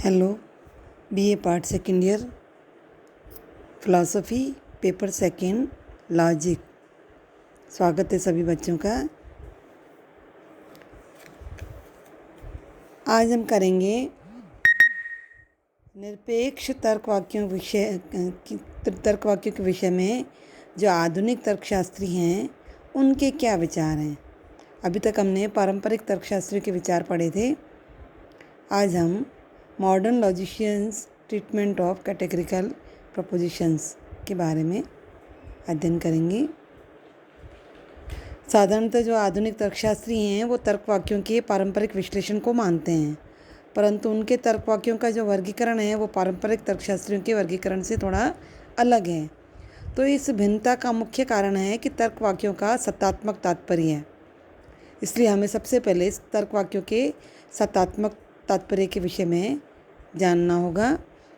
Hello, BA part second year, philosophy, paper second, logic. स्वागत है सभी बच्चों का। आज हम करेंगे निरपेक्ष तर्क वाक्यों के विषय में जो आधुनिक तर्कशास्त्री हैं उनके क्या विचार हैं। अभी तक हमने पारंपरिक तर्कशास्त्रियों के विचार पढ़े थे। आज हम modern logicians treatment of categorical propositions के बारे में अध्ययन करेंगे। साधारणतः जो आधुनिक तर्कशास्त्री हैं वो तर्क वाक्यों के पारंपरिक विश्लेषण को मानते हैं, परंतु उनके तर्क वाक्यों का जो वर्गीकरण है वो पारंपरिक तर्कशास्त्रियों के वर्गीकरण से थोड़ा अलग है। तो इस भिन्नता का मुख्य कारण है कि तर्क वाक्यों का सत्तात्मक तात्पर्य है। इसलिए हमें सबसे पहले इस तर्क वाक्यों के सत्तात्मक तात्पर्य के विषय में जानना होगा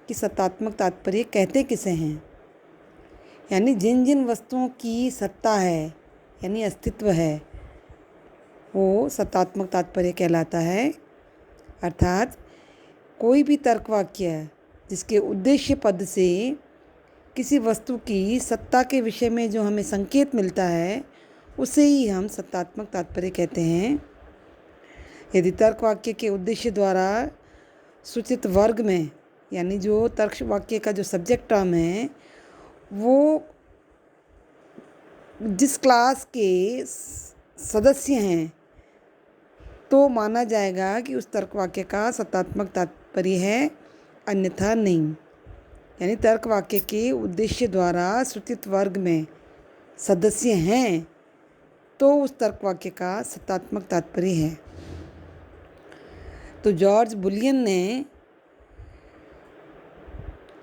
कि सत्तात्मक तात्पर्य कहते किसे हैं। यानी जिन जिन वस्तुओं की सत्ता है यानी अस्तित्व है वो सत्तात्मक तात्पर्य कहलाता है। अर्थात कोई भी तर्क वाक्य जिसके उद्देश्य पद से किसी वस्तु की सत्ता के विषय में जो हमें संकेत मिलता है उसे ही हम सत्तात्मक तात्पर्य कहते हैं। यदि तर्क वाक्य के उद्देश्य द्वारा सूचित वर्ग में यानी जो तर्क वाक्य का जो सब्जेक्ट टर्म है वो जिस क्लास के सदस्य हैं तो माना जाएगा कि उस तर्क वाक्य का सत्तात्मक तात्पर्य है, अन्यथा नहीं। यानी तर्क वाक्य के उद्देश्य द्वारा सूचित वर्ग में सदस्य हैं तो उस तर्क वाक्य का सत्तात्मक तात्पर्य है। तो जॉर्ज बुलियन ने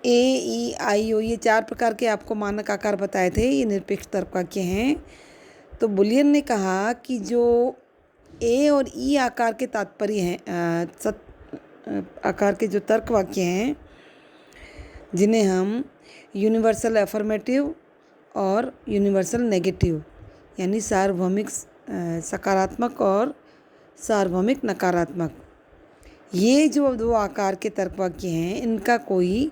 AEIO ये 4 प्रकार के आपको मानक आकार बताए थे, ये निरपेक्ष तर्क वाक्य हैं। तो बुलियन ने कहा कि जो A और E आकार के तात्पर्य हैं, आकार के जो तर्क वाक्य हैं जिन्हें हम यूनिवर्सल अफर्मेटिव और यूनिवर्सल नेगेटिव यानी सार्वभौमिक सकारात्मक और सार्वभौमिक नकारात्मक, ये जो 2 आकार के तर्क वाक्य हैं इनका कोई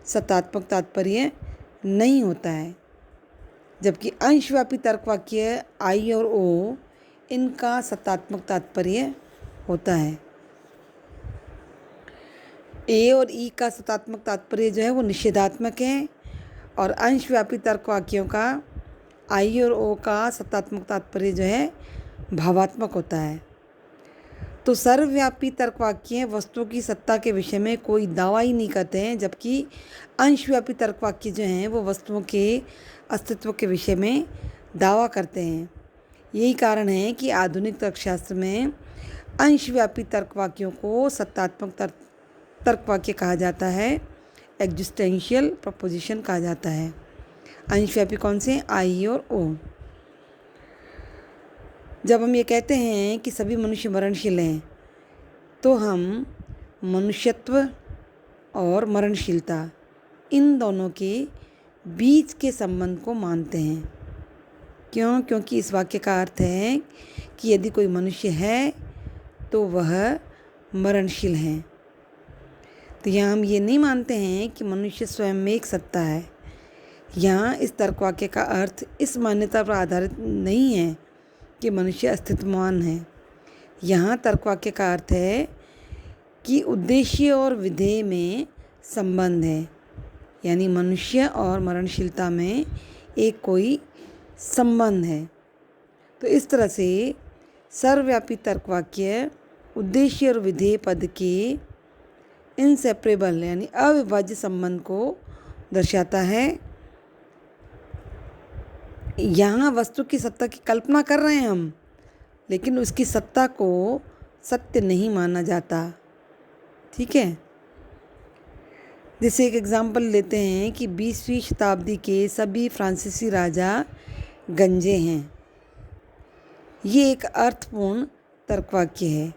सत्तात्मक तात्पर्य नहीं होता है, जबकि अंशव्यापी तर्क वाक्य I और O इनका सत्तात्मक तात्पर्य होता है। A और E का सत्तात्मक तात्पर्य जो है वो निषेधात्मक है और अंशव्यापी तर्क वाक्यों का I और O का सत्तात्मक तात्पर्य जो है भावात्मक होता है। तो सर्वव्यापी तर्क वाक्य वस्तुओं की सत्ता के विषय में कोई दावा ही नहीं करते हैं, जबकि अंशव्यापी तर्क वाक्य जो हैं वो वस्तुओं के अस्तित्व के विषय में दावा करते हैं। यही कारण है कि आधुनिक तर्कशास्त्र में अंशव्यापी तर्क वाक्यों को सत्तात्मक तर्क वाक्य कहा जाता है, एग्जिस्टेंशियल प्रपोजिशन कहा जाता है। अंशव्यापी कौन से? I और O। जब हम ये कहते हैं कि सभी मनुष्य मरणशील हैं तो हम मनुष्यत्व और मरणशीलता इन दोनों के बीच के संबंध को मानते हैं। क्यों? क्योंकि इस वाक्य का अर्थ है कि यदि कोई मनुष्य है तो वह मरणशील है। तो यहाँ हम ये नहीं मानते हैं कि मनुष्य स्वयं में एक सत्ता है। यहाँ इस तर्क वाक्य का अर्थ इस मान्यता पर आधारित नहीं है कि मनुष्य अस्तित्वमान है। यहाँ तर्क वाक्य का अर्थ है कि उद्देश्य और विधेय में संबंध है, यानी मनुष्य और मरणशीलता में एक कोई संबंध है। तो इस तरह से सर्वव्यापी तर्क वाक्य उद्देश्य और विधेय पद के इनसेपरेबल यानी अविभाज्य संबंध को दर्शाता है। यहाँ वस्तु की सत्ता की कल्पना कर रहे हैं हम, लेकिन उसकी सत्ता को सत्य नहीं माना जाता। ठीक है। जैसे एक एग्जाम्पल लेते हैं कि 20वीं शताब्दी के सभी फ्रांसीसी राजा गंजे हैं। ये एक अर्थपूर्ण तर्क वाक्य है,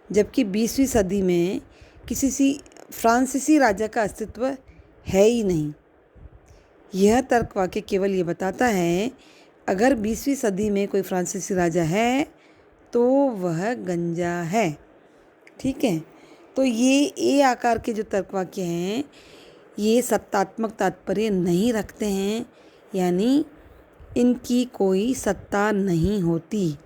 जबकि 20वीं सदी में किसी फ्रांसीसी राजा का अस्तित्व है ही नहीं। यह तर्क वाक्य केवल ये बताता है अगर 20वीं सदी में कोई फ्रांसीसी राजा है तो वह गंजा है। ठीक है। तो ये ए आकार के जो तर्क वाक्य हैं ये सत्तात्मक तात्पर्य नहीं रखते हैं, यानी इनकी कोई सत्ता नहीं होती।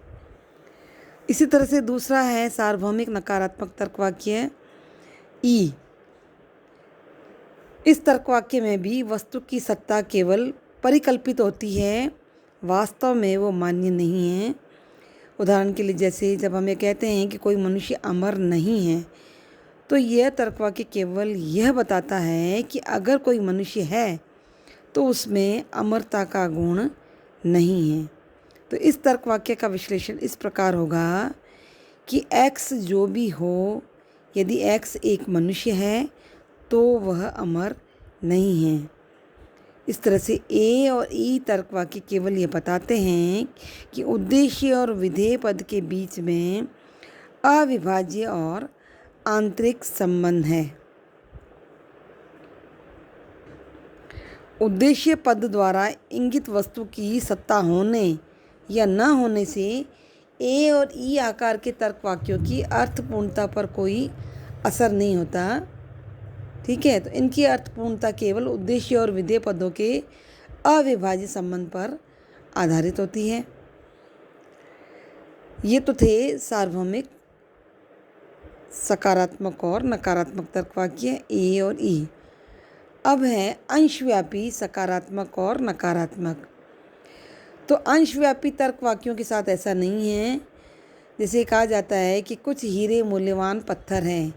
इसी तरह से दूसरा है सार्वभौमिक नकारात्मक तर्क वाक्य ई। इस तर्क वाक्य में भी वस्तु की सत्ता केवल परिकल्पित होती है, वास्तव में वो मान्य नहीं है। उदाहरण के लिए जैसे जब हम ये कहते हैं कि कोई मनुष्य अमर नहीं है, तो यह तर्क वाक्य केवल यह बताता है कि अगर कोई मनुष्य है तो उसमें अमरता का गुण नहीं है। तो इस तर्क वाक्य का विश्लेषण इस प्रकार होगा कि x जो भी हो, यदि x एक मनुष्य है तो वह अमर नहीं है। इस तरह से ए और ई तर्क वाक्य केवल ये बताते हैं कि उद्देश्य और विधेय पद के बीच में अविभाज्य और आंतरिक संबंध है। उद्देश्य पद द्वारा इंगित वस्तु की सत्ता होने या न होने से ए और ई आकार के तर्क वाक्यों की अर्थपूर्णता पर कोई असर नहीं होता। ठीक है, तो इनकी अर्थपूर्णता केवल उद्देश्य और विधेय पदों के अविभाज्य संबंध पर आधारित होती है। ये तो थे सार्वभौमिक सकारात्मक और नकारात्मक तर्क वाक्य ए और ई। अब है अंशव्यापी सकारात्मक और नकारात्मक। तो अंशव्यापी तर्क वाक्यों के साथ ऐसा नहीं है। जैसे कहा जाता है कि कुछ हीरे मूल्यवान पत्थर हैं,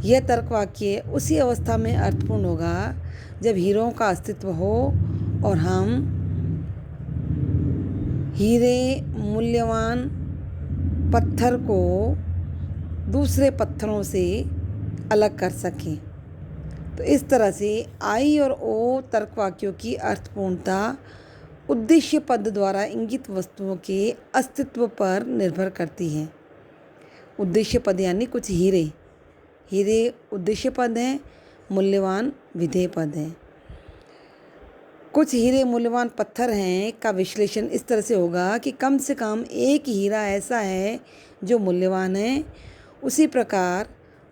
यह तर्क वाक्य उसी अवस्था में अर्थपूर्ण होगा जब हीरों का अस्तित्व हो और हम हीरे मूल्यवान पत्थर को दूसरे पत्थरों से अलग कर सकें। तो इस तरह से आई और ओ तर्क वाक्यों की अर्थपूर्णता उद्देश्य पद द्वारा इंगित वस्तुओं के अस्तित्व पर निर्भर करती है। उद्देश्य पद यानी कुछ हीरे उद्देश्य पद हैं, मूल्यवान विधेय पद हैं। कुछ हीरे मूल्यवान पत्थर हैं का विश्लेषण इस तरह से होगा कि कम से कम एक हीरा ऐसा है जो मूल्यवान है। उसी प्रकार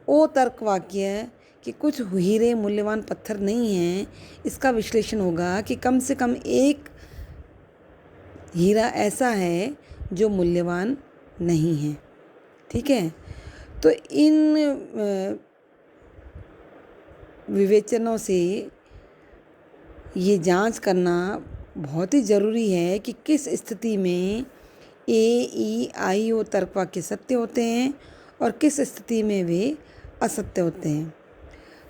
ओ तर्क वाक्य कि कुछ हीरे मूल्यवान पत्थर नहीं हैं, इसका विश्लेषण होगा कि कम से कम एक हीरा ऐसा है जो मूल्यवान नहीं है। ठीक है, तो इन विवेचनों से ये जांच करना बहुत ही ज़रूरी है कि किस स्थिति में ए ई आई ओ तर्क वाक्य सत्य होते हैं और किस स्थिति में वे असत्य होते हैं।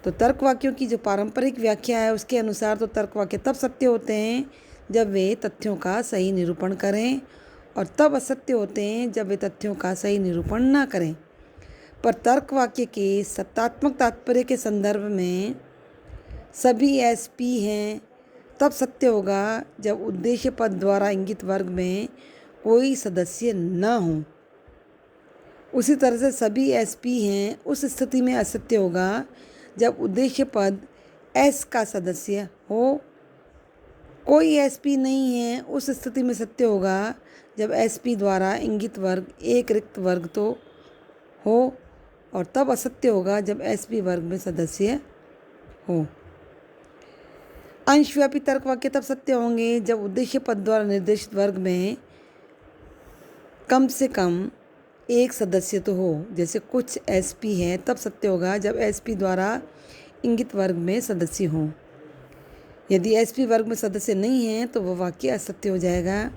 तो तर्क वाक्यों की जो पारंपरिक व्याख्या है उसके अनुसार तो तर्क वाक्य तब सत्य होते हैं जब वे तथ्यों का सही निरूपण करें, और तब असत्य होते हैं जब वे तथ्यों का सही निरूपण ना करें। पर तर्क वाक्य के सत्तात्मक तात्पर्य के संदर्भ में सभी एसपी हैं तब सत्य होगा जब उद्देश्य पद द्वारा इंगित वर्ग में कोई सदस्य न हो। उसी तरह से सभी एसपी हैं उस स्थिति में असत्य होगा जब उद्देश्य पद एस का सदस्य हो। कोई एसपी नहीं है उस स्थिति में सत्य होगा जब एसपी द्वारा इंगित वर्ग एक रिक्त वर्ग तो हो, और तब असत्य होगा जब एसपी वर्ग में सदस्य हो। अंशव्यापी तर्क वाक्य तब सत्य होंगे जब उद्देश्य पद द्वारा निर्देशित वर्ग में कम से कम एक सदस्य तो हो। जैसे कुछ एसपी है तब सत्य होगा जब एसपी द्वारा इंगित वर्ग में सदस्य हो। यदि एसपी वर्ग में सदस्य नहीं है तो वह वाक्य असत्य हो जाएगा।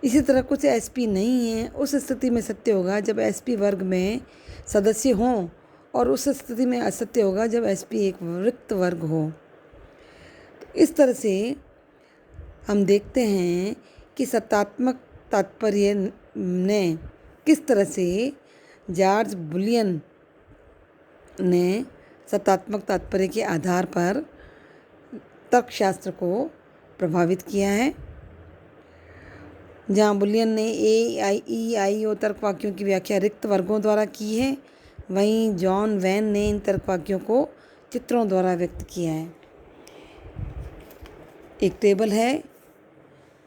इसी तरह कुछ एसपी नहीं है उस स्थिति में सत्य होगा जब एसपी वर्ग में सदस्य हों, और उस स्थिति में असत्य होगा जब एसपी एक रिक्त वर्ग हो। तो इस तरह से हम देखते हैं कि सत्तात्मक तात्पर्य ने किस तरह से जॉर्ज बुलियन ने सत्तात्मक तात्पर्य के आधार पर तर्कशास्त्र को प्रभावित किया है। जहाँ बुलियन ने ई आई ओ तर्क वाक्यों की व्याख्या रिक्त वर्गों द्वारा की है, वहीं जॉन वैन ने इन तर्क वाक्यों को चित्रों द्वारा व्यक्त किया है। एक टेबल है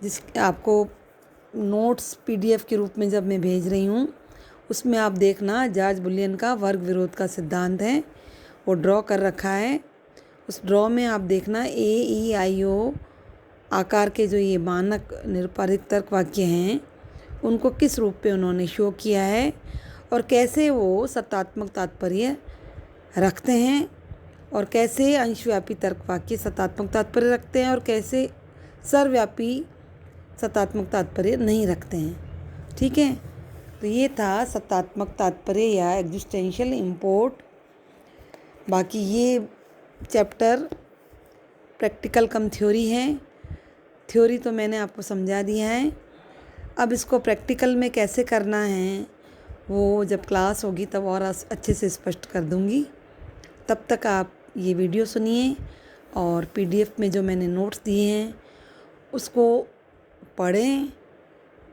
जिस आपको नोट्स पीडीएफ के रूप में जब मैं भेज रही हूँ उसमें आप देखना जॉर्ज बुलियन का वर्ग विरोध का सिद्धांत है, वो ड्रॉ कर रखा है। उस ड्रॉ में आप देखना AEIO आकार के जो ये मानक निरुपाधिक तर्क वाक्य हैं उनको किस रूप पे उन्होंने शो किया है और कैसे वो सत्तात्मक तात्पर्य रखते हैं और कैसे अंशव्यापी तर्क वाक्य सत्तात्मक तात्पर्य रखते हैं और कैसे सर्वव्यापी सत्तात्मक तात्पर्य नहीं रखते हैं। ठीक है, तो ये था सत्तात्मक तात्पर्य या एग्जिस्टेंशियल इम्पोर्ट। बाकी ये चैप्टर प्रैक्टिकल कम थ्योरी है। थ्योरी तो मैंने आपको समझा दिया है, अब इसको प्रैक्टिकल में कैसे करना है वो जब क्लास होगी तब और अच्छे से स्पष्ट कर दूंगी। तब तक आप ये वीडियो सुनिए और PDF में जो मैंने नोट्स दिए हैं उसको पढ़ें।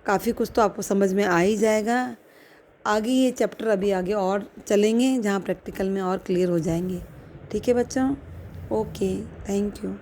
काफ़ी कुछ तो आपको समझ में आ ही जाएगा। आगे ये चैप्टर अभी आगे और चलेंगे जहाँ प्रैक्टिकल में और क्लियर हो जाएंगे। ठीक है बच्चों, ओके, थैंक यू।